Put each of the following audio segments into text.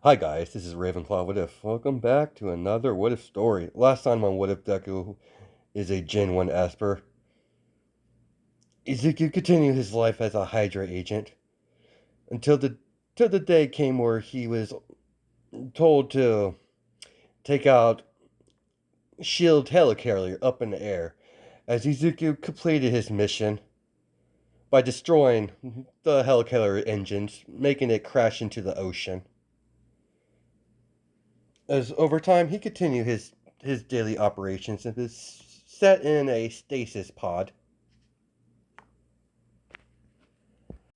Hi guys, this is Ravenclaw What If. Welcome back to another What If story. Last time on What If Deku is a Gen 1 Esper. Izuku continued his life as a Hydra agent until the day came where he was told to take out Shield helicarrier up in the air, as Izuku completed his mission by destroying the helicarrier engines, making it crash into the ocean. As over time, he continued his daily operations and is set in a stasis pod.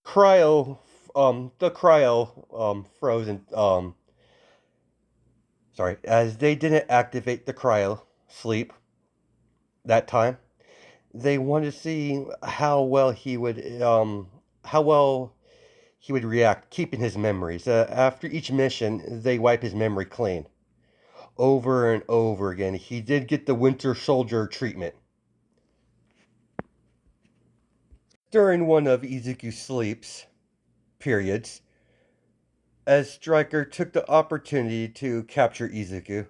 Cryo, the cryo, frozen, sorry, as they didn't activate the cryo sleep that time. They wanted to see how well he would react, keeping his memories. After each mission, they wipe his memory clean over and over again. He did get the Winter Soldier treatment. During one of Izuku's sleeps periods, as Stryker took the opportunity to capture Izuku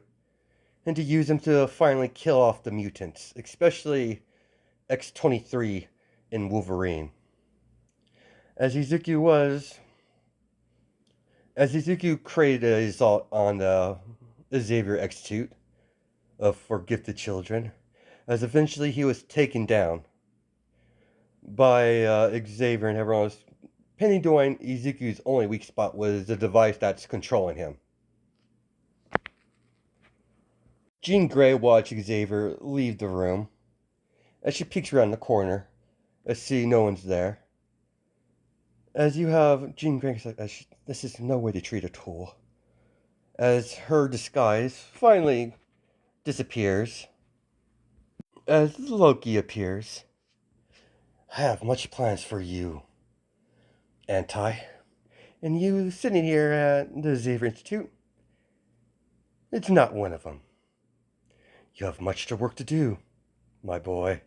and to use him to finally kill off the mutants, especially X-23 and Wolverine. As Izuku was, as Izuku created a result on the Xavier Institute for gifted children, as eventually he was taken down by Xavier and everyone else. Penny Doyne, Izuku's only weak spot was the device that's controlling him. Jean Grey watched Xavier leave the room as she peeks around the corner as see no one's there. As you have Jean Grey, this is no way to treat a tool. As her disguise finally disappears, as Loki appears. I have much plans for you, Anti. And you sitting here at the Xavier Institute, it's not one of them. You have much to work to do, my boy.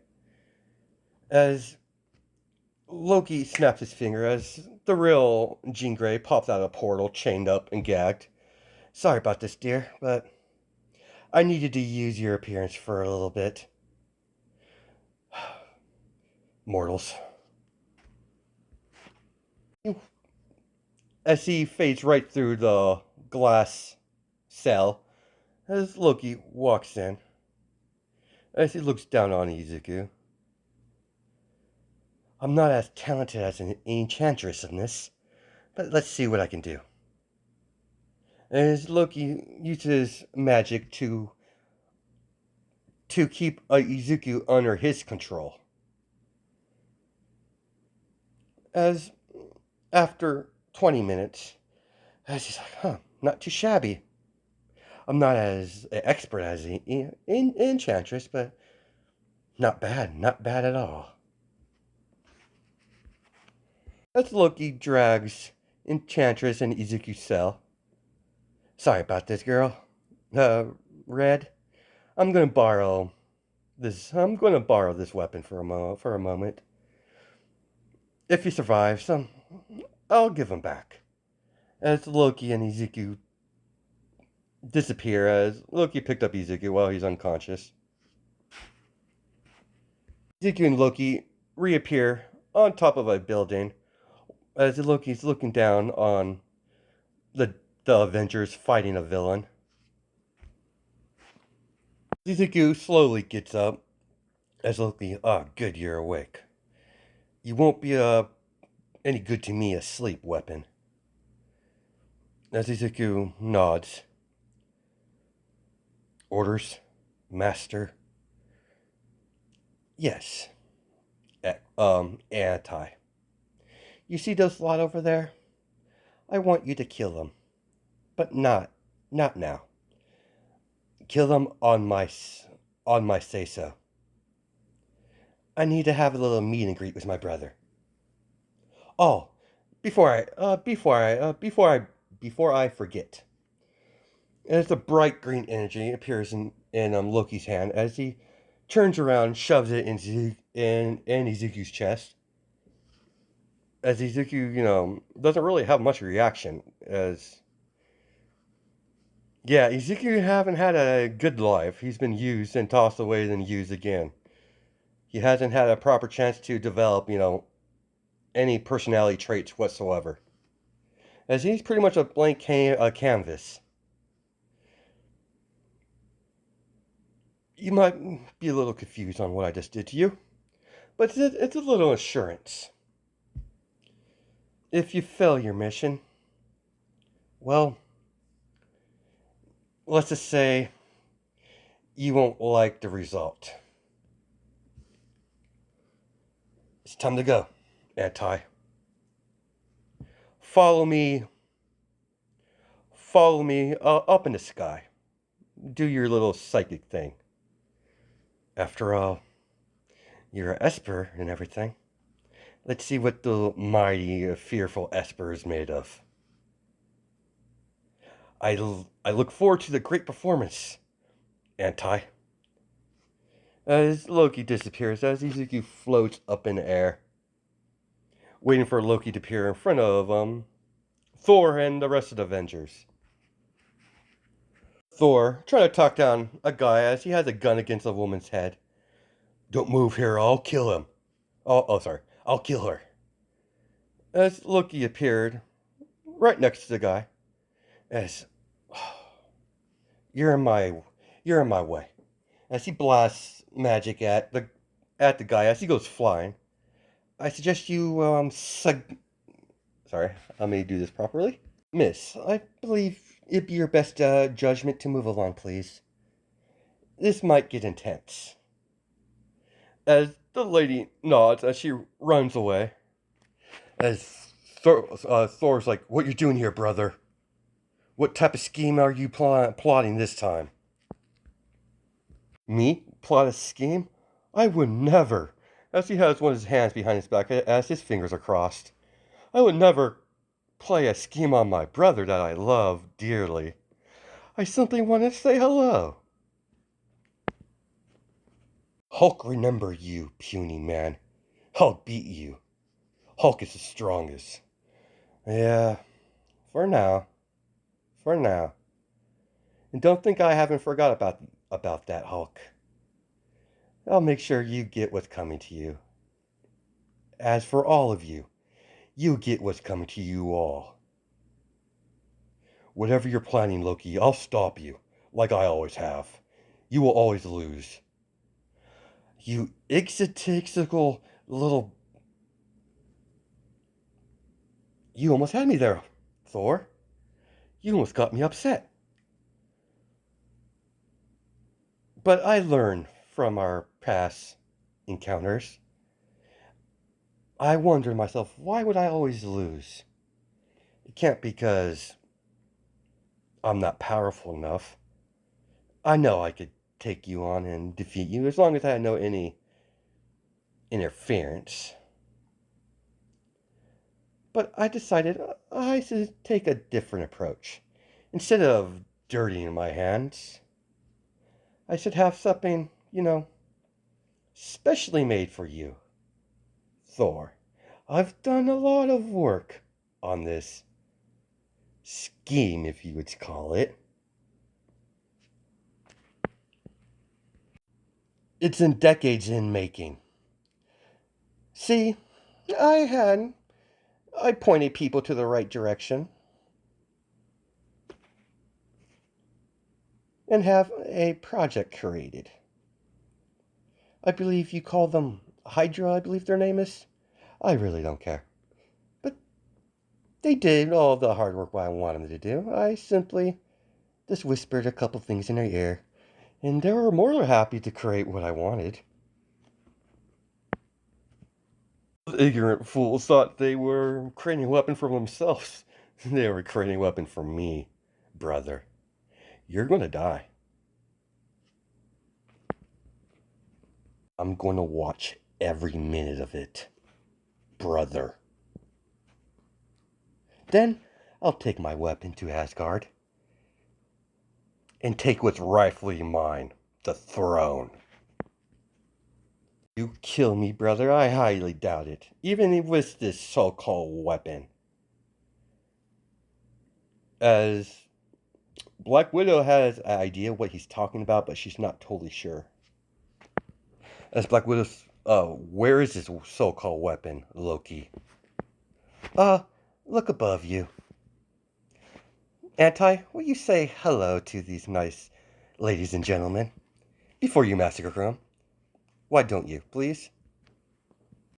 As Loki snaps his finger as the real Jean Grey pops out of a portal, chained up and gagged. Sorry about this, dear, but I needed to use your appearance for a little bit. Mortals. As he fades right through the glass cell, as Loki walks in, as he looks down on Izuku. I'm not as talented as an enchantress in this, but let's see what I can do. As Loki uses magic to keep Izuku under his control. As after 20 minutes, as he's like, not too shabby. I'm not as expert as an enchantress, but not bad at all. As Loki drags Enchantress and Izuku's cell. Sorry about this, girl. Red, I'm gonna borrow this weapon for a moment. If he survives, I'll give him back. As Loki and Izuku disappear, as Loki picked up Izuku while he's unconscious. Izuku and Loki reappear on top of a building as Loki's looking down on the Avengers fighting a villain. Izuku slowly gets up as Loki, good, you're awake. You won't be any good to me asleep, weapon. As Izuku nods. Orders, master. Yes. Anti. You see those lot over there? I want you to kill them. But not now. Kill them on my say-so. I need to have a little meet and greet with my brother. Oh, before I forget. As the bright green energy appears in Loki's hand as he turns around, shoves it in Izuku's chest. As Izuku, doesn't really have much reaction as Yeah, Ezekiel haven't had a good life. He's been used and tossed away, then used again. He hasn't had a proper chance to develop, any personality traits whatsoever. As he's pretty much a blank canvas. You might be a little confused on what I just did to you, but it's a little assurance. If you fail your mission, well, let's just say you won't like the result. It's time to go, Anti. Follow me. Follow me up in the sky. Do your little psychic thing. After all, you're an esper and everything. Let's see what the mighty, fearful esper is made of. I look forward to the great performance, Anti. As Loki disappears, as Izuku floats up in the air, waiting for Loki to appear in front of Thor and the rest of the Avengers. Thor trying to talk down a guy as he has a gun against a woman's head. Don't move here, I'll kill him. Sorry, I'll kill her. As Loki appeared right next to the guy, as you're in my you're in my way. As he blasts magic at the guy as he goes flying. I suggest you sorry, let me do this properly. Miss, I believe it'd be your best judgment to move along, please. This might get intense. As the lady nods as she runs away. As Thor's like, what you doing here, brother? What type of scheme are you plotting this time? Me? Plot a scheme? I would never. As he has one of his hands behind his back as his fingers are crossed. I would never play a scheme on my brother that I love dearly. I simply want to say hello. Hulk, remember you, puny man. Hulk beat you. Hulk is the strongest. Yeah, for now. For now. And don't think I haven't forgot about that, Hulk. I'll make sure you get what's coming to you. As for all of you, you get what's coming to you all. Whatever you're planning, Loki, I'll stop you, like I always have. You will always lose. You egotistical little... You almost had me there, Thor. You almost got me upset. But I learned from our past encounters. I wondered myself, why would I always lose? It can't be because I'm not powerful enough. I know I could take you on and defeat you as long as I had no any interference. But I decided I should take a different approach. Instead of dirtying my hands, I should have something, specially made for you. Thor, I've done a lot of work on this scheme, if you would call it. It's in decades in making. See, I pointed people to the right direction and have a project created. I believe you call them Hydra, I believe their name is. I really don't care. But they did all the hard work I wanted them to do. I simply just whispered a couple things in their ear, and they were more than happy to create what I wanted. Ignorant fools thought they were creating a weapon for themselves. They were creating a weapon for me, brother. You're gonna die. I'm going to watch every minute of it, brother. Then I'll take my weapon to Asgard and take what's rightfully mine, the throne. You kill me, brother? I highly doubt it, even with this so-called weapon. As Black Widow has an idea what he's talking about, but she's not totally sure. As Black Widow's, where is this so-called weapon, Loki? Uh, look above you. Anti, will you say hello to these nice ladies and gentlemen before you massacre them? Why don't you, please?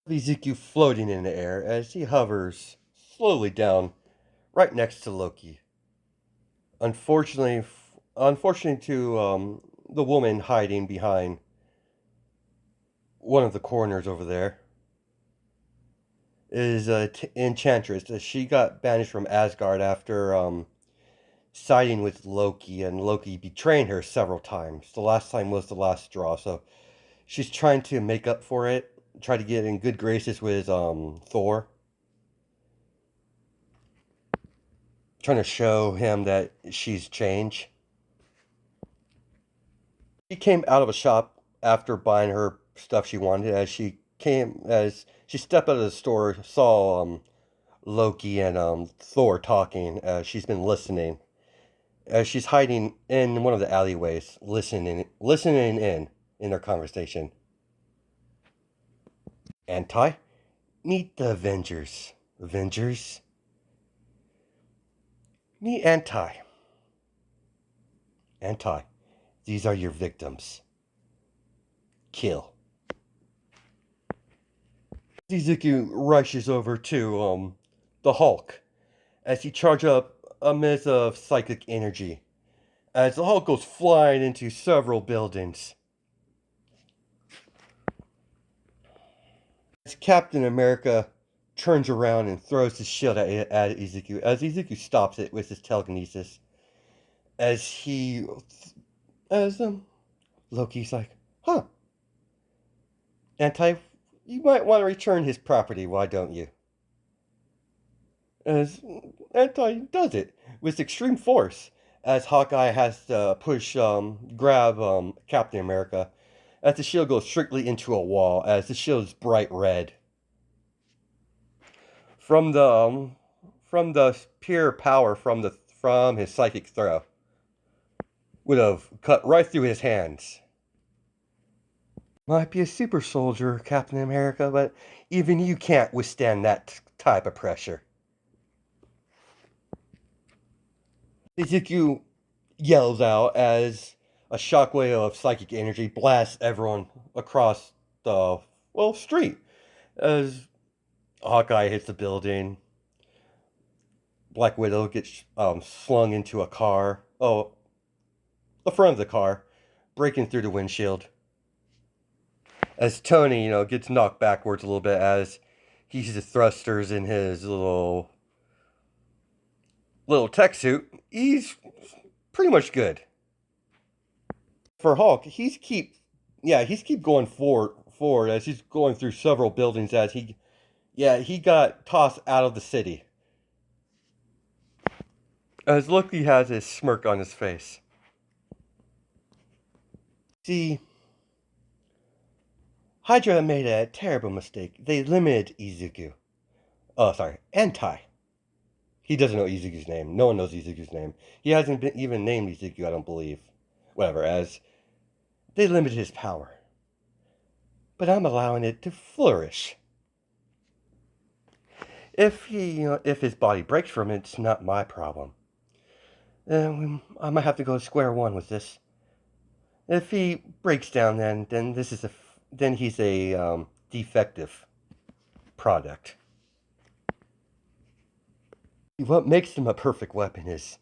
Izuku floating in the air as he hovers slowly down right next to Loki. Unfortunately to the woman hiding behind one of the corners over there is Enchantress. She got banished from Asgard after siding with Loki and Loki betraying her several times. The last time was the last straw, so she's trying to make up for it, try to get in good graces with Thor, trying to show him that she's changed. She came out of a shop after buying her stuff she wanted. As she stepped out of the store, saw Loki and Thor talking. As she's been listening, as she's hiding in one of the alleyways, listening in their conversation. Anti, meet the Avengers. Avengers, meet Anti. Anti, these are your victims. Kill. Izuku rushes over to the Hulk as he charges up a mist of psychic energy. As the Hulk goes flying into several buildings. As Captain America turns around and throws his shield at Izuku, as Izuku stops it with his telekinesis. As he, as Loki's like, huh, Anti, you might want to return his property, why don't you? As Anti does it with extreme force, as Hawkeye has to grab Captain America, as the shield goes strictly into a wall, as the shield is bright red. From the pure power from his psychic throw, would have cut right through his hands. Might be a super soldier, Captain America, but even you can't withstand that type of pressure. Izuku yells out as a shockwave of psychic energy blasts everyone across the, street. As Hawkeye hits the building, Black Widow gets slung into a car. Oh, the front of the car, breaking through the windshield. As Tony, gets knocked backwards a little bit as he uses thrusters in his little tech suit. He's pretty much good. For Hulk, he's keep going forward as he's going through several buildings as he got tossed out of the city. As Loki has his smirk on his face. See, Hydra made a terrible mistake. They limited Izuku. Oh, sorry, Anti. He doesn't know Izuku's name. No one knows Izuku's name. He hasn't been even named Izuku, I don't believe. Whatever, as they limited his power. But I'm allowing it to flourish. If if his body breaks from it, it's not my problem. I might have to go to square one with this. If he breaks down, then then he's a defective product. What makes him a perfect weapon is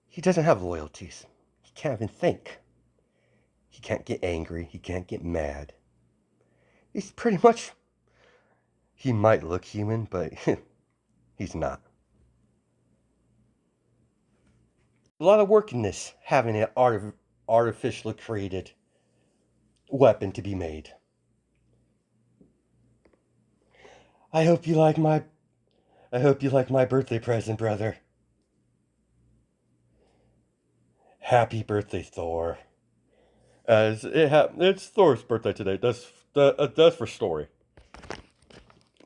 he doesn't have loyalties. He can't even think. He can't get angry. He can't get mad. He's pretty much. He might look human, but he's not. A lot of work in this, having an artificially created weapon to be made. I hope you like my birthday present, brother. Happy birthday, Thor. As it's Thor's birthday today. That's for story.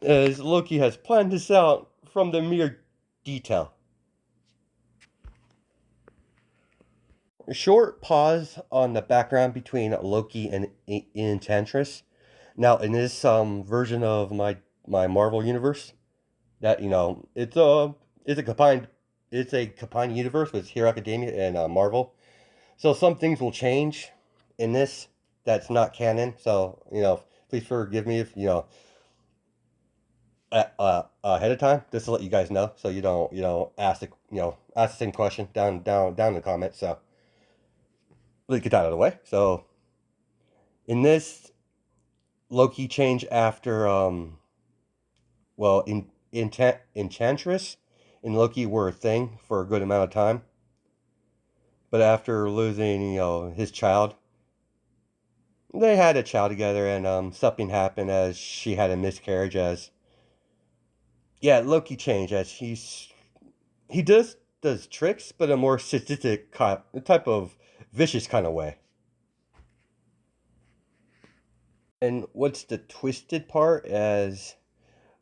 As Loki has planned this out from the mere detail. A short pause on the background between Loki and Enchantress. Now, in this version of my Marvel universe, that it's a combined universe with Hero Academia and Marvel. So some things will change in this that's not canon. So please forgive me if ahead of time, just to let you guys know, so you don't ask the same question down in the comments. So let's get that out of the way. So in this Loki change after Enchantress and Loki were a thing for a good amount of time, but after losing his child, they had a child together, and something happened as she had a miscarriage. As yeah, Loki changed as he does tricks, but a more sadistic type of vicious kind of way. And what's the twisted part? As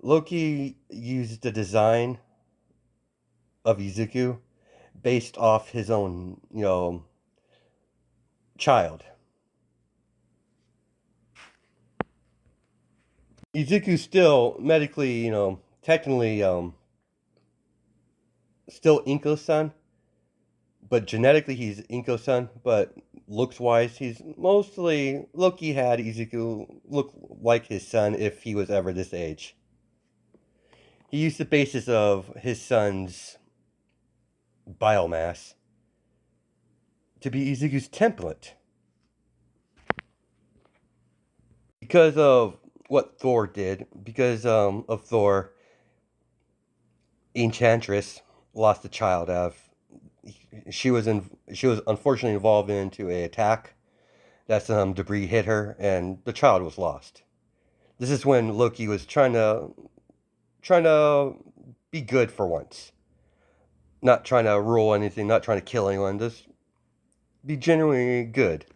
Loki used the design of Izuku based off his own, child. Izuku's still medically, technically, still Inko's son, but genetically he's Inko's son. But looks wise, he's mostly Loki had Izuku look like his son if he was ever this age. He used the basis of his son's biomass to be Izuku's template. Because of what Thor did, because of Thor, Enchantress lost a child. She was unfortunately involved into a attack that some debris hit her, and the child was lost. This is when Loki was trying to be good for once, not trying to rule anything, not trying to kill anyone, just be genuinely good.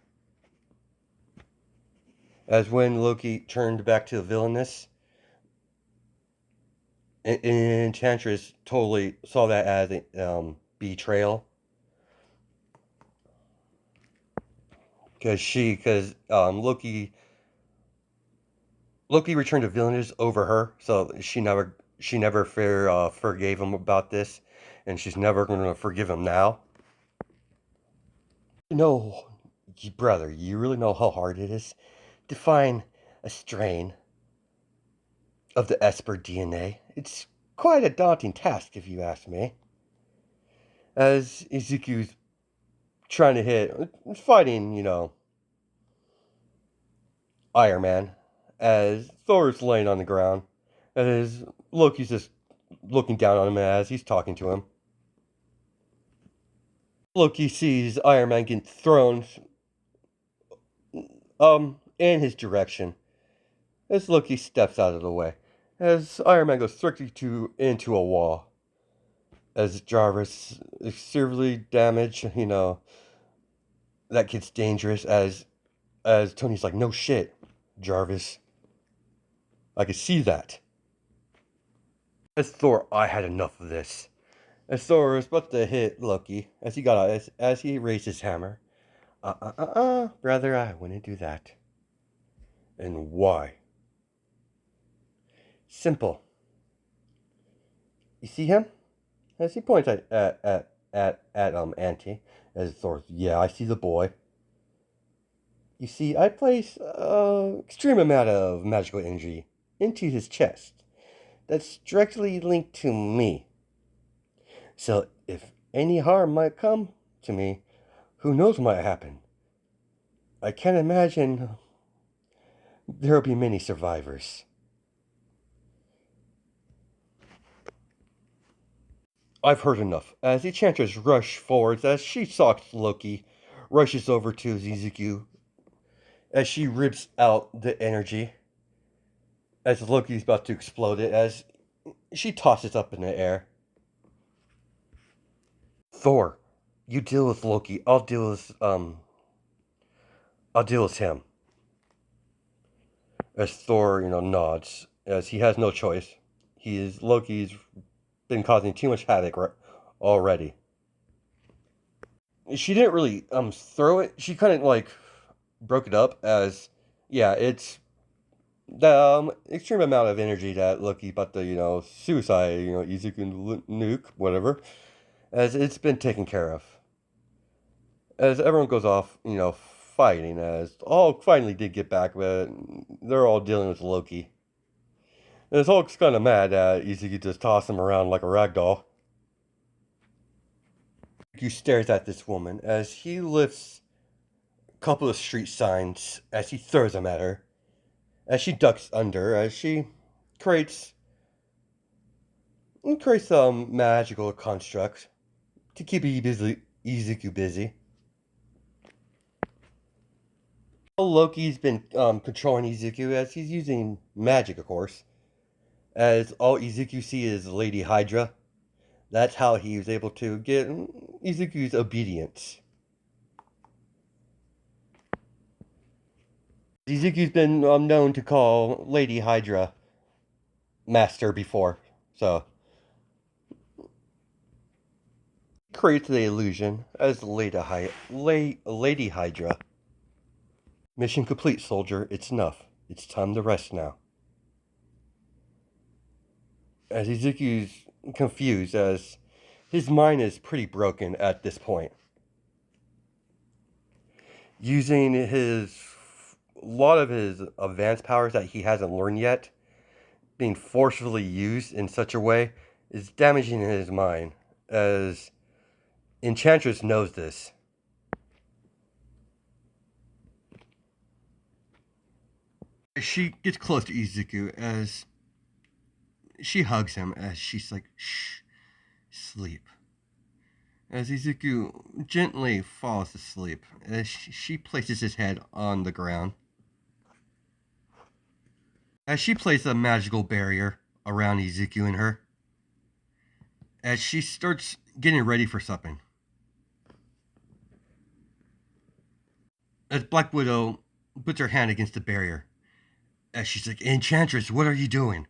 As when Loki turned back to the villainous, Enchantress totally saw that as a betrayal, because Loki returned to villainous over her, so she never forgave him about this, and she's never going to forgive him now. No, brother, you really know how hard it is to find a strain of the esper DNA. It's quite a daunting task, if you ask me. As Izuku's trying to fighting, Iron Man, as Thor's laying on the ground, as Loki's just looking down on him as he's talking to him. Loki sees Iron Man getting thrown in his direction as Loki steps out of the way. As Iron Man goes strictly into a wall. As Jarvis is severely damaged, that gets dangerous as Tony's like, no shit, Jarvis. I could see that. As Thor, I had enough of this. As Thor was about to hit Loki, as he raised his hammer. Brother, I wouldn't do that. And why? Simple. You see him? As he points at Auntie, as Thor, yeah, I see the boy. You see, I place extreme amount of magical energy into his chest. That's directly linked to me. So if any harm might come to me, who knows what might happen? I can't imagine there'll be many survivors. I've heard enough. As the Enchantress rushes forwards, as she stalks Loki, rushes over to Izuku, as she rips out the energy, as Loki's about to explode it, as she tosses up in the air. Thor, you deal with Loki. I'll deal with him. As Thor, nods, as he has no choice. Loki's been causing too much havoc already. She didn't really throw it. She kind of like broke it up as, yeah, it's the extreme amount of energy that Loki about the suicide, Izuku nuke, whatever, as it's been taken care of. As everyone goes off, fighting, as all finally did get back, but they're all dealing with Loki. And his Hulk's kind of mad that Izuku just tossed him around like a rag doll. He stares at this woman as he lifts a couple of street signs as he throws them at her. As she ducks under, as she creates some magical construct to keep Izuku busy. Loki's been controlling Izuku as he's using magic, of course. As all Izuku sees is Lady Hydra. That's how he was able to get Izuku's obedience. Izuku's been known to call Lady Hydra Master before, so creates the illusion as Lady Hydra. Mission complete, soldier. It's enough. It's time to rest now. As Izuku's confused, as his mind is pretty broken at this point. Using a lot of his advanced powers that he hasn't learned yet, being forcefully used in such a way, is damaging his mind, as Enchantress knows this. She gets close to Izuku as she hugs him, as she's like, shh, sleep. As Izuku gently falls asleep, as she places his head on the ground. As she places a magical barrier around Izuku and her, as she starts getting ready for something. As Black Widow puts her hand against the barrier, as she's like, Enchantress, what are you doing?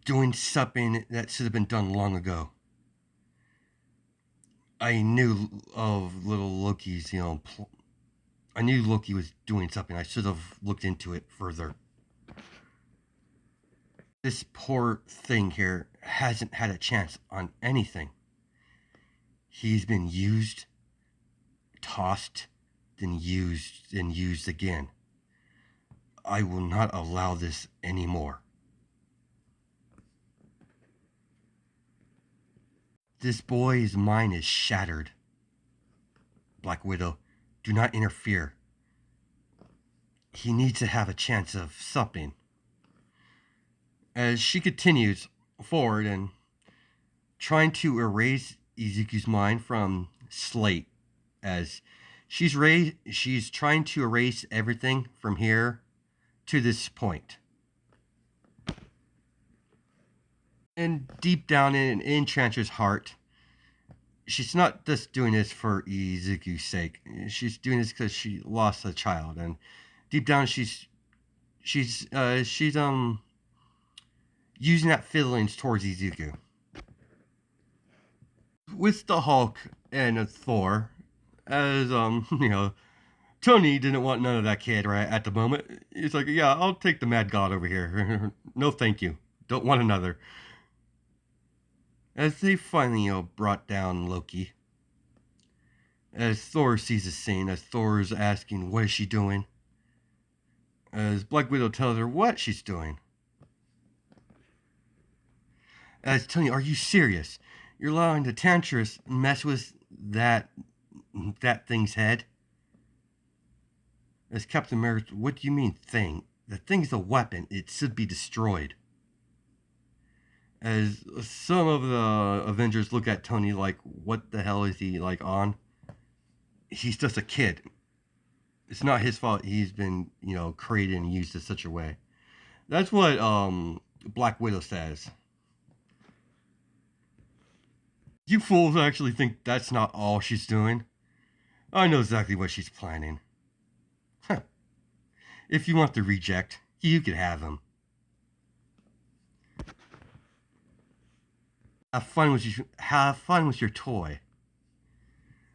Doing something that should have been done long ago. I knew of little Loki's, I knew Loki was doing something. I should have looked into it further. This poor thing here hasn't had a chance on anything. He's been used, tossed, then used, and used again. I will not allow this anymore. This boy's mind is shattered. Black Widow, do not interfere. He needs to have a chance of something. As she continues forward and trying to erase Izuku's mind from Slate, as she's trying to erase everything from here to this point. And deep down in Enchantress's heart, she's not just doing this for Izuku's sake. She's doing this because she lost a child, and deep down she's using that feelings towards Izuku. With the Hulk and Thor, as Tony didn't want none of that kid right at the moment. He's like, yeah, I'll take the Mad God over here. No, thank you. Don't want another. As they finally, brought down Loki. As Thor sees the scene, as Thor's asking, what is she doing? As Black Widow tells her what she's doing. As Tony, are you serious? You're allowing the Tantress mess with that thing's head? As Captain America, what do you mean thing? The thing's a weapon. It should be destroyed. As some of the Avengers look at Tony like, what the hell is he like on? He's just a kid. It's not his fault he's been, created and used in such a way. That's what Black Widow says. You fools actually think that's not all she's doing? I know exactly what she's planning. Huh. If you want the reject, you can have him. Have fun with your toy.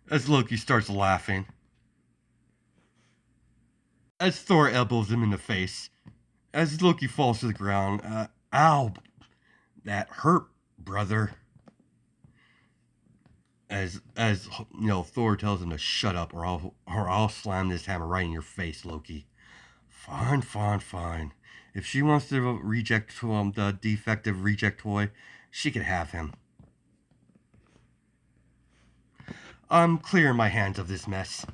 as Loki starts laughing. As Thor elbows him in the face. As Loki falls to the ground. Ow, that hurt, brother. As Thor tells him to shut up, or I'll slam this hammer right in your face, Loki. Fine, fine, fine. If she wants to reject the defective reject toy, she could have him. I'm clearing my hands of this mess.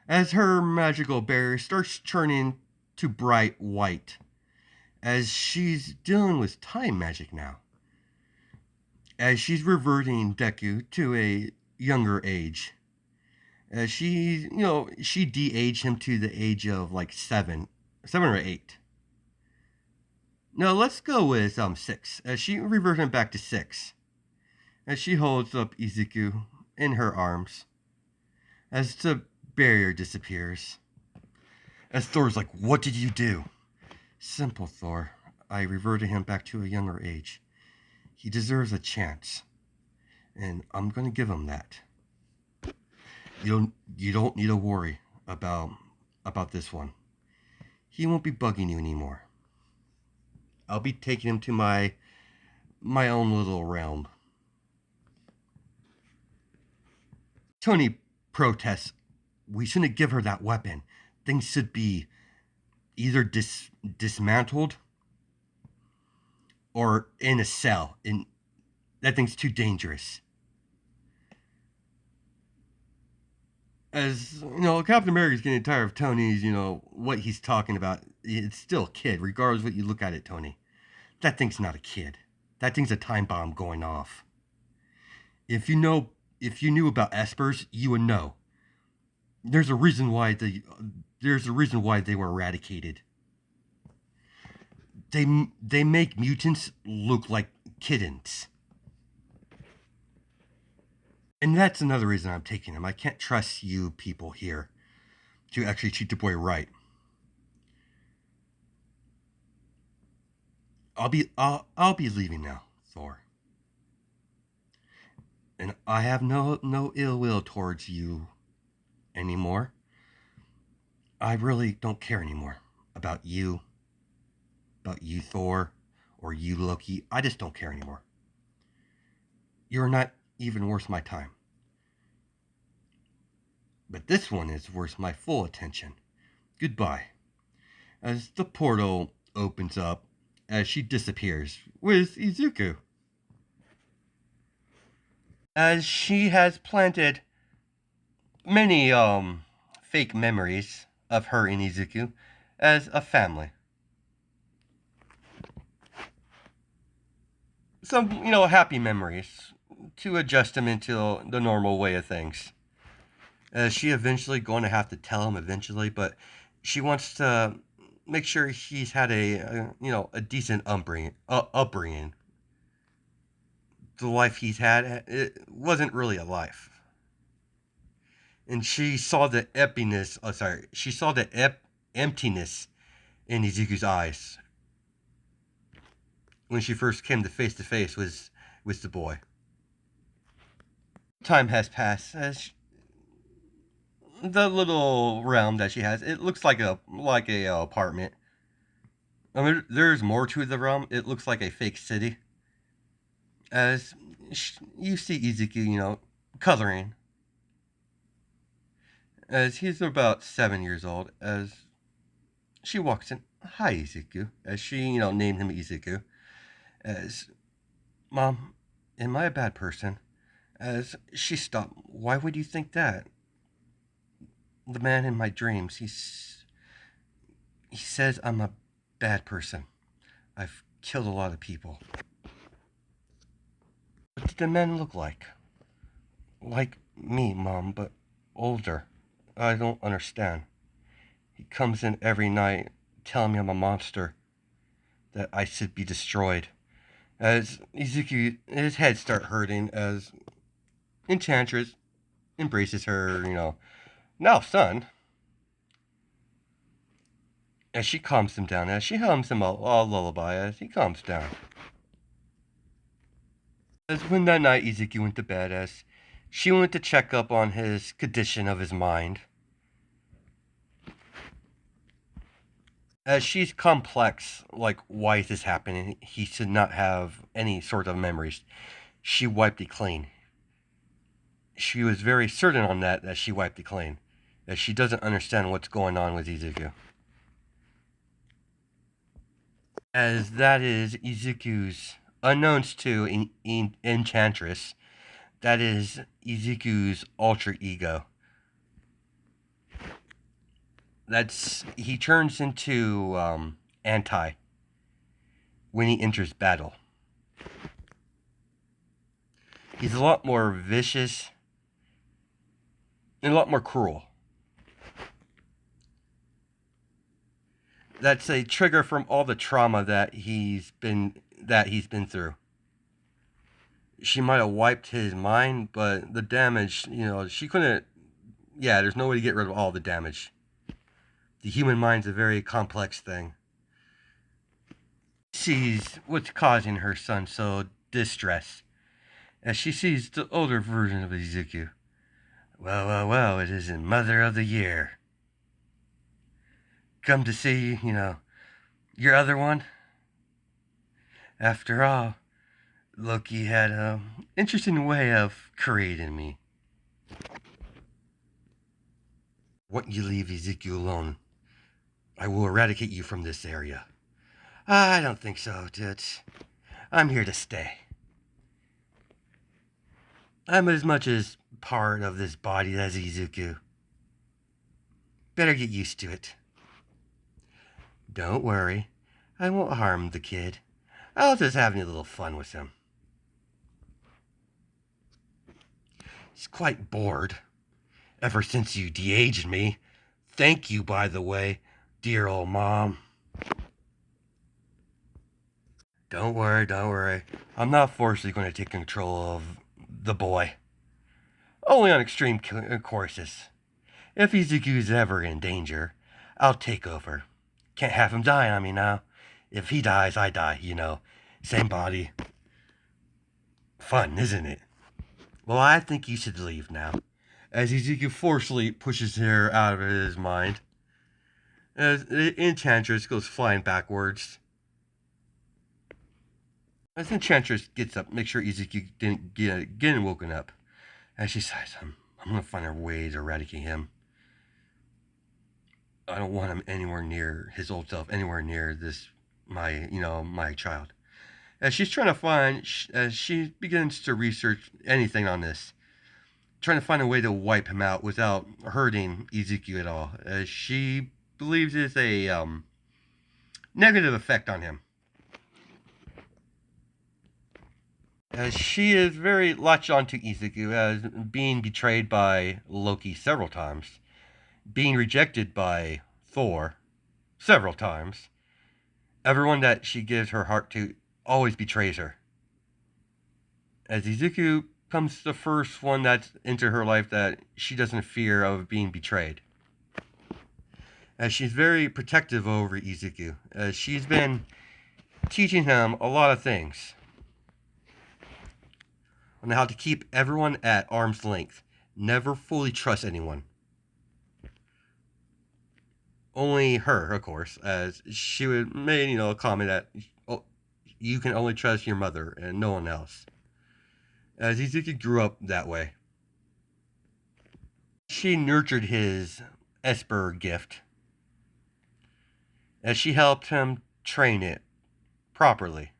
As her magical barrier starts turning to bright white, as she's dealing with time magic now, as she's reverting Deku to a younger age, as she de-aged him to the age of like 7 or 8. No, let's go with 6. As she reverts him back to 6, as she holds up Izuku in her arms, as the barrier disappears. As Thor's like, "What did you do?" Simple, Thor. I reverted him back to a younger age. He deserves a chance, and I'm gonna give him that. You don't need to worry about this one. He won't be bugging you anymore. I'll be taking him to my own little realm. Tony protests. We shouldn't give her that weapon. Things should be either dismantled or in a cell. And that thing's too dangerous. As Captain America's getting tired of Tony's, what he's talking about. It's still a kid, regardless of what you look at it, Tony. That thing's not a kid. That thing's a time bomb going off. If you knew about espers, you would know. There's a reason why they were eradicated. They make mutants look like kittens. And that's another reason I'm taking him. I can't trust you people here to actually treat the boy right. I'll be leaving now, Thor. And I have no ill will towards you anymore. I really don't care anymore about you, Thor, or you, Loki. I just don't care anymore. You're not even worth my time. But this one is worth my full attention. Goodbye. As the portal opens up, as she disappears with Izuku. As she has planted many fake memories of her and Izuku as a family. Some, happy memories to adjust him into the normal way of things. She eventually going to have to tell him eventually, but she wants to make sure he's had a decent upbringing. The life he's had, it wasn't really a life. And she saw the emptiness. Oh, sorry, she saw the emptiness in Izuku's eyes when she first came to face with the boy. Time has passed as the little realm that she has. It looks like a apartment. I mean, there's more to the realm. It looks like a fake city. As you see Izuku, coloring. As he's about 7 years old, as she walks in. Hi, Izuku. As she, named him Izuku. As, Mom, am I a bad person? As she stopped. Why would you think that? The man in my dreams, he says I'm a bad person. I've killed a lot of people. What did the man look like? Like me, Mom, but older. I don't understand. He comes in every night telling me I'm a monster, that I should be destroyed. As Izuku, his head start hurting as Enchantress embraces her, now son. As she calms him down, as she hums him a lullaby as he calms down. As when that night Izuku went to bed, as she went to check up on his condition of his mind. As she's complex, like why is this happening? He should not have any sort of memories. She wiped it clean. She was very certain on that she wiped it clean. That she doesn't understand what's going on with Izuku. As that is Izuku's, unknowns to Enchantress, that is Izuku's alter ego. He turns into anti when he enters battle. He's a lot more vicious and a lot more cruel. That's a trigger from all the trauma that he's been through. She might have wiped his mind, but the damage, she couldn't. Yeah, there's no way to get rid of all the damage. The human mind's a very complex thing. Sees what's causing her son so distress as she sees the older version of Izuku. Well, it isn't Mother of the Year. Come to see, your other one? After all, Loki had an interesting way of creating me. Once you leave Izuku alone, I will eradicate you from this area. I don't think so, Toots. I'm here to stay. I'm as much as part of this body as Izuku. Better get used to it. Don't worry. I won't harm the kid. I'll just have a little fun with him. He's quite bored. Ever since you de-aged me. Thank you, by the way, dear old mom. Don't worry. I'm not forcibly going to take control of the boy. Only on extreme courses. If Izuku's ever in danger, I'll take over. Can't have him die on me now. If he dies, I die, Same body. Fun, isn't it? Well, I think you should leave now. As Izuku forcefully pushes her out of his mind. As the Enchantress goes flying backwards. As Enchantress gets up, make sure Izuku didn't get woken up. As she sighs, I'm going to find a way to eradicate him. I don't want him anywhere near his old self, anywhere near this, my child. As she's trying to find, as she begins to research anything on this, trying to find a way to wipe him out without hurting Izuku at all, as she believes it's a negative effect on him. As she is very latched onto Izuku as being betrayed by Loki several times, being rejected by Thor several times. Everyone that she gives her heart to always betrays her. As Izuku comes the first one that's into her life that she doesn't fear of being betrayed. As she's very protective over Izuku, as she's been teaching him a lot of things on how to keep everyone at arm's length. Never fully trust anyone. Only her, of course, as she would make, a comment that you can only trust your mother and no one else. As Izuku grew up that way. She nurtured his esper gift. As she helped him train it properly.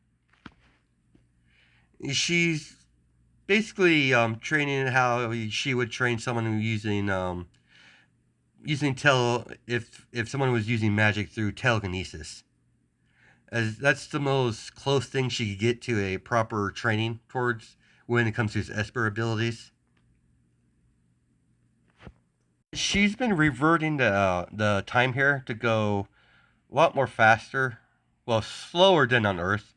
She's basically training how she would train someone who using if someone was using magic through telekinesis, as that's the most close thing she could get to a proper training towards when it comes to his esper abilities. She's been reverting the time here to go a lot more faster, well, slower than on Earth.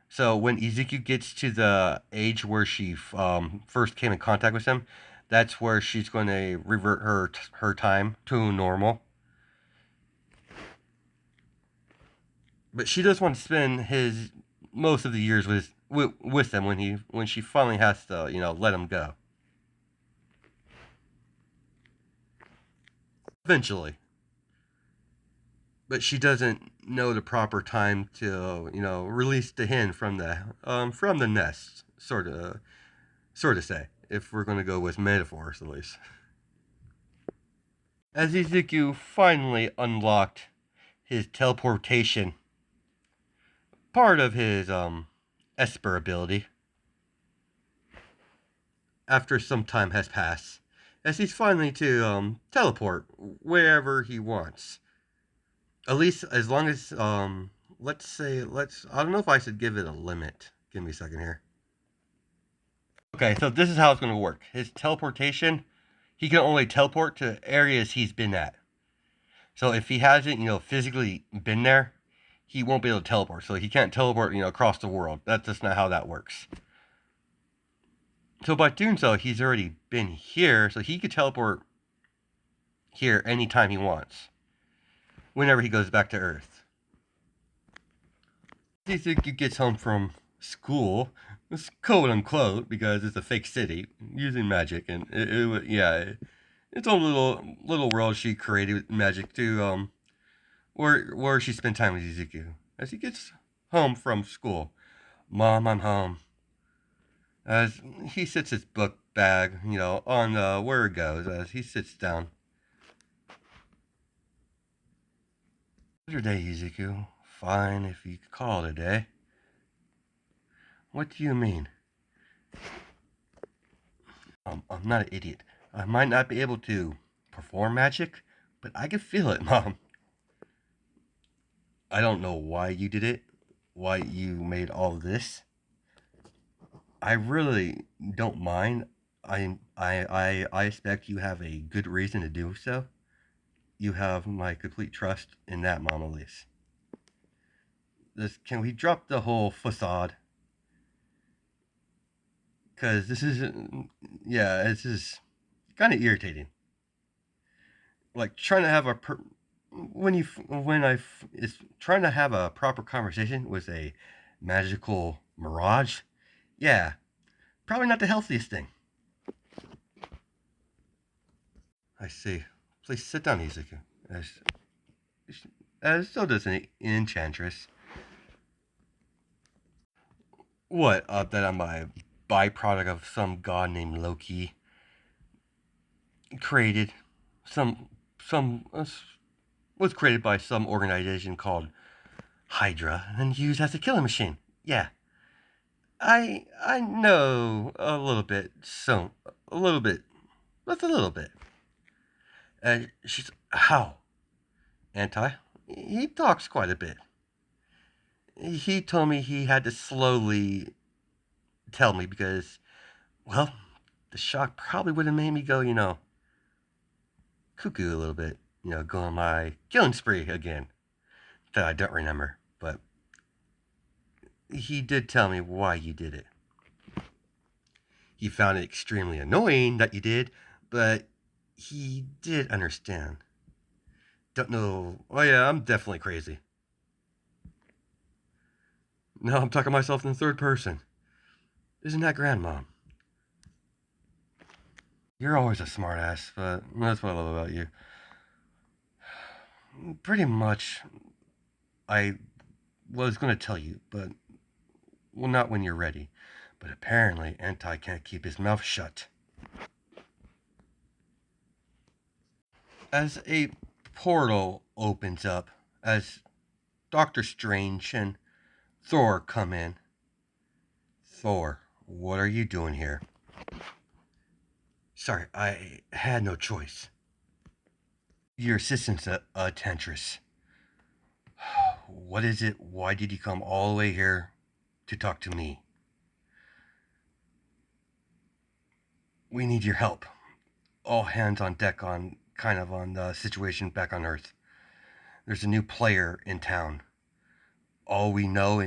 So when Izuku gets to the age where she first came in contact with him, that's where she's going to revert her time to normal. But she does want to spend most of the years with with him when she finally has to let him go. Eventually, but she doesn't know the proper time to release the hen from the nest, sort of say, if we're going to go with metaphors at least. As Izuku finally unlocked his teleportation, part of his esper ability, after some time has passed, as he's finally to teleport wherever he wants. At least as long as let's I don't know if I should give it a limit. Give me a second here. Okay, so this is how it's going to work. His teleportation, he can only teleport to areas he's been at. So if he hasn't, physically been there, he won't be able to teleport. So he can't teleport, across the world. That's just not how that works. So by doing so, he's already been here, so he could teleport here anytime he wants, whenever he goes back to Earth. Izuku gets home from school, quote unquote, because it's a fake city using magic, and it's a little world she created with magic to where she spent time with Izuku. As he gets home from school, Mom, I'm home. As he sits his book bag, on where it goes, as he sits down. How's your day, Izuku? Fine, if you could call it a day. What do you mean? I'm not an idiot. I might not be able to perform magic, but I can feel it, Mom. I don't know why you did it, why you made all of this. I really don't mind. I expect you have a good reason to do so. You have my complete trust in that, Mom Elise. Can we drop the whole facade? Because this is, yeah, this is kind of irritating. Like trying to have a when I is trying to have a proper conversation with a magical mirage. Yeah, probably not the healthiest thing. I see. Please sit down, Izuku. As so does an enchantress. What? That I'm a byproduct of some god named Loki created. Some was created by some organization called Hydra and used as a killing machine. Yeah, I know a little bit. So a little bit, just a little bit. She's how anti. He talks quite a bit. He told me he had to slowly tell me because, well, the shock probably would have made me go, cuckoo a little bit. Go on my killing spree again. That I don't remember, but he did tell me why you did it. He found it extremely annoying that you did, but he did understand. Don't know. Oh, yeah, I'm definitely crazy. No, I'm talking myself in the third person. Isn't that grandmom? You're always a smartass, but that's what I love about you. Pretty much, I was going to tell you, but, well, not when you're ready. But apparently, Anti can't keep his mouth shut. As a portal opens up, as Doctor Strange and Thor come in. Thor, what are you doing here? Sorry, I had no choice. Your assistant's a Tantris. What is it? Why did you come all the way here to talk to me? We need your help. All hands on deck on the situation back on Earth. There's a new player in town. All we know,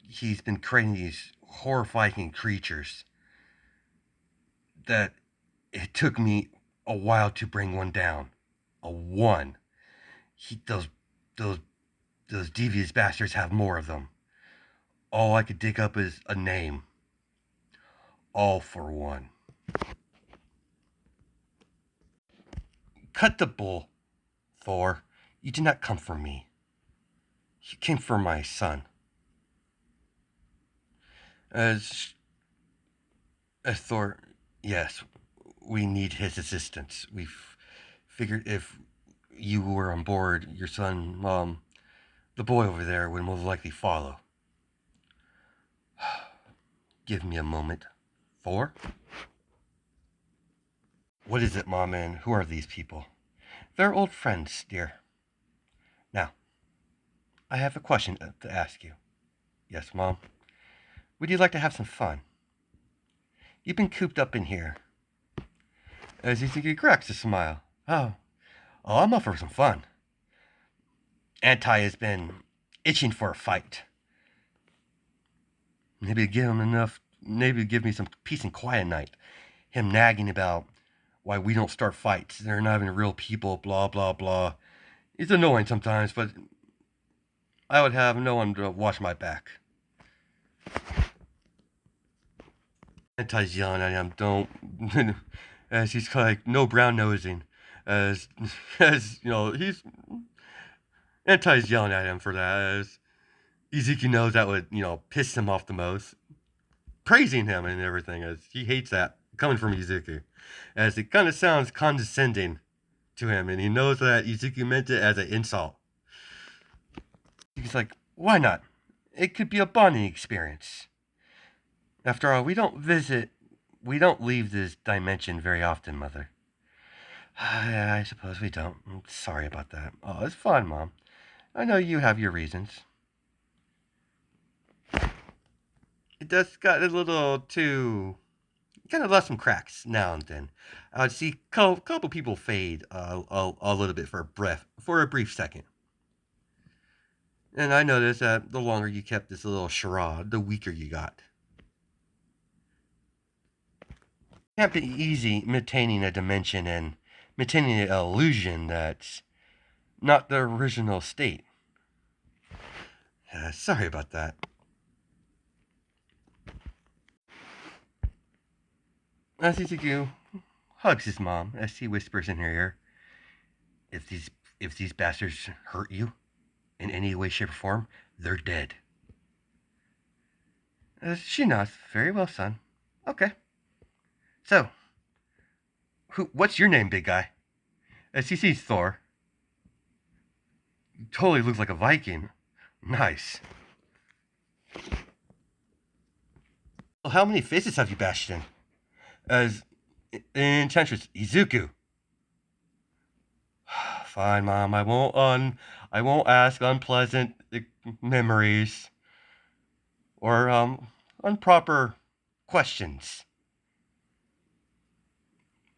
he's been creating these horrifying creatures that it took me a while to bring one down. A one. Those those devious bastards have more of them. All I could dig up is a name. All for one. Cut the bull, Thor. You did not come for me. You came for my son. As, as Thor, yes, we need his assistance. We've figured if you were on board, your son, the boy over there would most likely follow. Give me a moment. Thor? What is it, Mom, and who are these people? They're old friends, dear. Now, I have a question to ask you. Yes, Mom. Would you like to have some fun? You've been cooped up in here. As he cracks a smile. Oh, I'm up for some fun. Anti has been itching for a fight. Maybe give him enough. Maybe give me some peace and quiet night. Him nagging about why we don't start fights. They're not even real people. Blah blah blah. It's annoying sometimes, but I would have no one to watch my back. Anti's yelling at him. Don't. As he's like no brown nosing. As you know, Anti's yelling at him for that. As Ezekiel knows that would piss him off the most. Praising him and everything, as he hates that coming from Ezekiel, as it kind of sounds condescending to him, and he knows that Ezekiel meant it as an insult. He's like, why not? It could be a bonding experience. After all, we don't leave this dimension very often, Mother. Yeah, I suppose we don't. I'm sorry about that. Oh, it's fine, Mom. I know you have your reasons. It just got a little too kind of left some cracks now and then. I would see a couple people fade a little bit for a brief second. And I noticed that the longer you kept this little charade, the weaker you got. It can't be easy maintaining a dimension and maintaining an illusion that's not the original state. Sorry about that. As Izuku hugs his mom as he whispers in her ear, if these bastards hurt you in any way, shape, or form, they're dead. She nods. Very well, son. Okay. So, what's your name, big guy? As he sees Thor. He totally looks like a Viking. Nice. Well, how many faces have you bashed in? As Enchantress Izuku. Fine, Mom. I won't ask unpleasant memories or improper questions.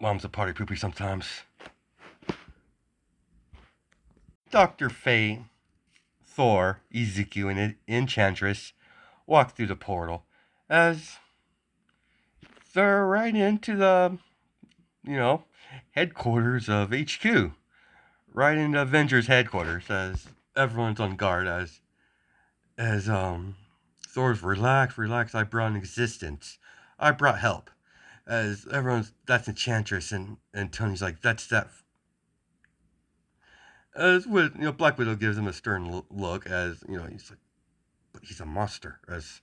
Mom's a party pooper sometimes. Dr. Fate, Thor, Izuku, and Enchantress walk through the portal as they're right into the, headquarters of HQ. Right into Avengers headquarters as everyone's on guard as Thor's relax, I brought an existence. I brought help. As that's Enchantress and Tony's like, that's that. As with Black Widow gives him a stern look as he's like, but he's a monster. As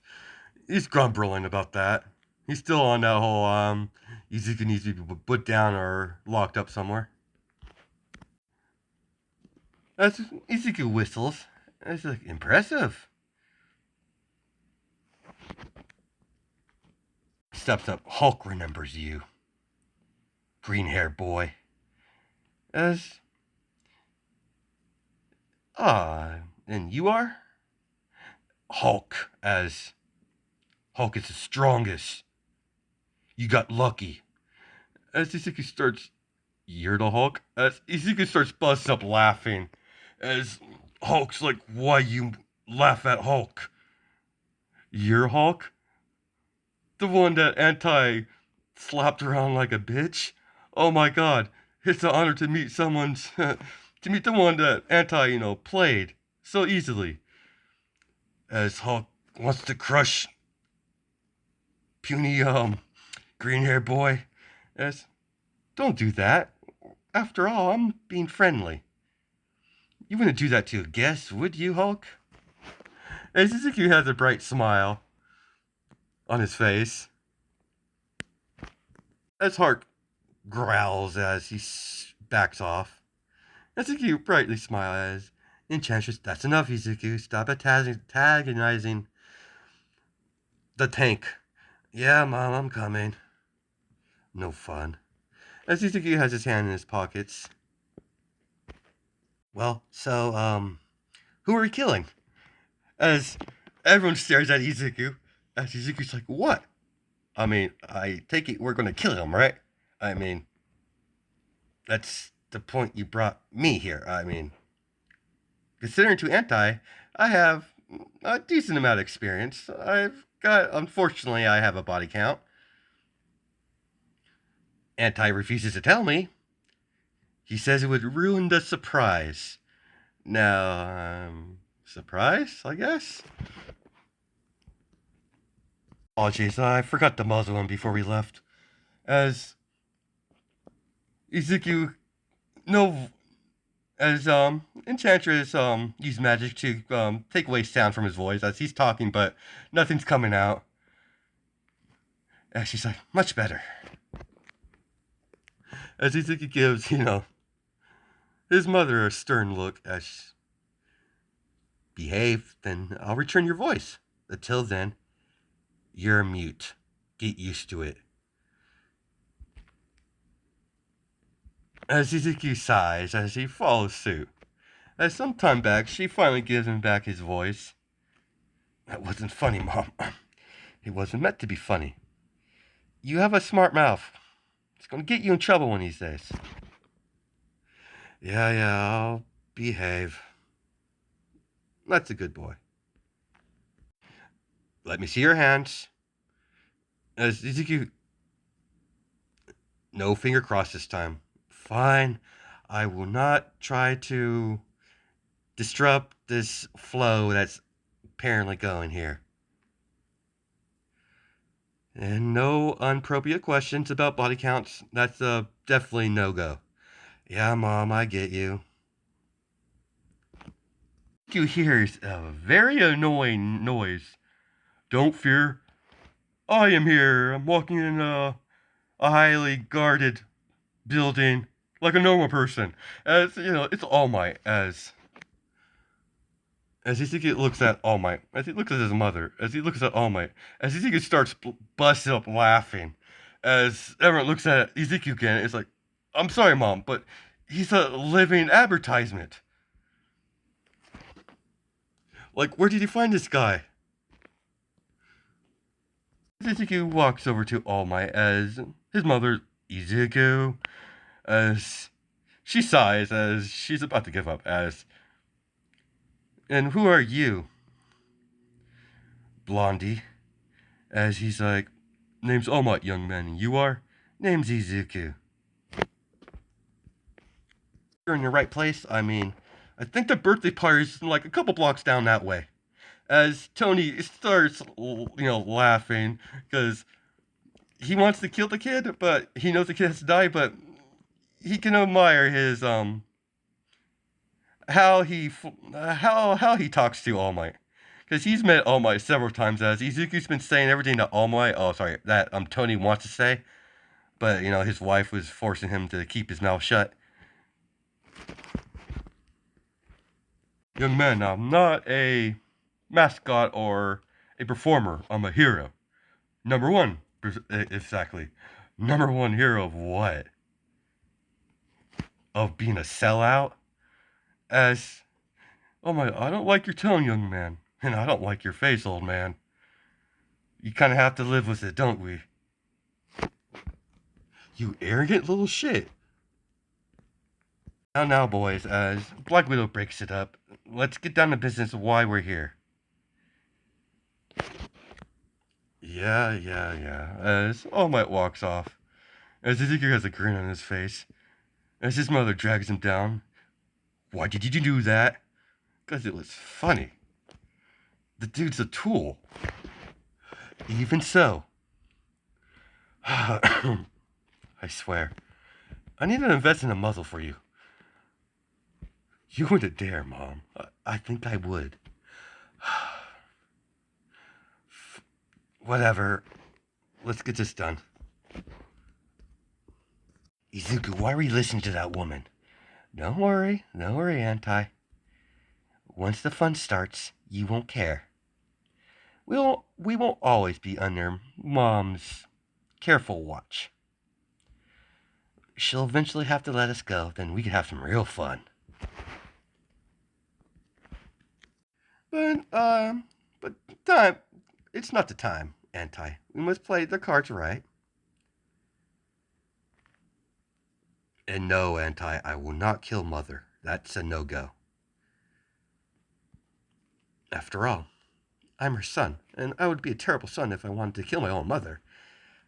he's grumbling about that. He's still on that whole Ezekiel needs to be put down or locked up somewhere. As Ezekiel whistles, it's like impressive. Steps up. Hulk remembers you. Green haired boy. As and you are? Hulk, as Hulk is the strongest. You got lucky. As Ezekiel starts, you're the Hulk? As Ezekiel starts busting up laughing. As Hulk's like, why you laugh at Hulk? You're Hulk? The one that slapped around like a bitch? Oh my god, it's an honor to meet to meet the one that played so easily. As Hulk wants to crush puny, green haired boy. As, don't do that. After all, I'm being friendly. You wouldn't do that to a guest, would you, Hulk? And Suzuki has a bright smile on his face. As Hulk growls as he backs off. Suzuki brightly smiles as, Enchantress, that's enough, Izuku. Stop antagonizing the tank. Yeah, Mom, I'm coming. No fun. As Izuku has his hand in his pockets. Well, so, who are we killing? As everyone stares at Izuku. As Izuku's like, what? I mean, I take it we're gonna kill him, right? I mean, that's the point you brought me here. I mean, considering to anti, I have a decent amount of experience. Unfortunately, I have a body count. Anti refuses to tell me. He says it would ruin the surprise. Now, surprise, I guess? Apologies, I forgot to muzzle him before we left. As Izuku, no, as Enchantress used magic to take away sound from his voice as he's talking, but nothing's coming out. And she's like, much better. As Izuku gives, his mother a stern look as she, behave, then I'll return your voice. Until then, you're mute. Get used to it. As Izuku sighs as he follows suit. As some time back, she finally gives him back his voice. That wasn't funny, Mom. It wasn't meant to be funny. You have a smart mouth. It's gonna get you in trouble one of these days. Yeah, I'll behave. That's a good boy. Let me see your hands. As Izuku... No finger crossed this time. Fine. I will not try to disrupt this flow that's apparently going here. And no inappropriate questions about body counts. That's definitely no-go. Yeah, Mom, I get you. You hear a very annoying noise. Don't fear. I am here. I'm walking in a highly guarded building like a normal person. As, it's All Might. As Izuku looks at All Might, as he looks at his mother, as he looks at All Might, as Izuku starts busting up laughing, as everyone looks at Izuku again, it's like, I'm sorry, Mom, but he's a living advertisement. Like, where did you find this guy? Izuku walks over to All Might as his mother, Izuku, as she sighs as she's about to give up, and who are you? Blondie, as he's like, name's All Might, young man, and you are? Name's Izuku. You're in the right place. I mean, I think the birthday party's like a couple blocks down that way. As Tony starts, laughing because he wants to kill the kid, but he knows the kid has to die, but he can admire his how he talks to All Might, because he's met All Might several times. As Izuku's been saying everything that Tony wants to say, but his wife was forcing him to keep his mouth shut. Young man, I'm not a mascot or a performer. I'm a hero. Number one, exactly. Number one hero of what? Of being a sellout? As, oh my, I don't like your tone, young man. And I don't like your face, old man. You kind of have to live with it, don't we? You arrogant little shit. Now, boys, as Black Widow breaks it up, let's get down to business of why we're here. Yeah. As All Might walks off, as Izuku has a grin on his face, as his mother drags him down. Why did you do that? Because it was funny. The dude's a tool. Even so. I swear. I need to invest in a muzzle for you. You wouldn't dare, Mom. I think I would. Whatever. Let's get this done. Izuku, why are we listening to that woman? Don't worry, Anti. Once the fun starts, you won't care. We won't always be under Mom's careful watch. She'll eventually have to let us go, then we can have some real fun. But time, it's not the time, Anti. We must play the cards right. And no, Anti, I will not kill Mother. That's a no-go. After all, I'm her son, and I would be a terrible son if I wanted to kill my own mother.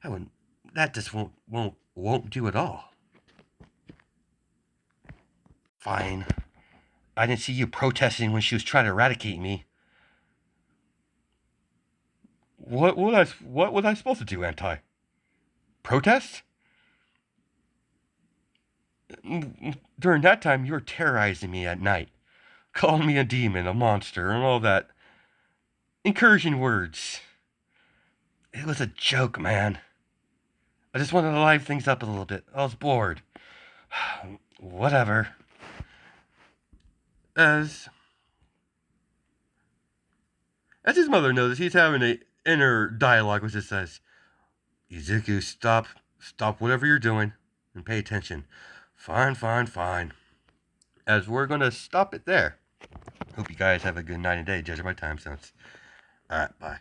I wouldn't. That just won't do at all. Fine. I didn't see you protesting when she was trying to eradicate me. What was I supposed to do, Anti? Protest? During that time, you were terrorizing me at night, calling me a demon, a monster, and all that encouraging words. It was a joke, man. I just wanted to liven things up a little bit. I was bored. Whatever. As his mother notices, he's having an inner dialogue which just says, Izuku, stop whatever you're doing and pay attention. Fine. As we're going to stop it there. Hope you guys have a good night and day, judging by time sense. Alright, bye.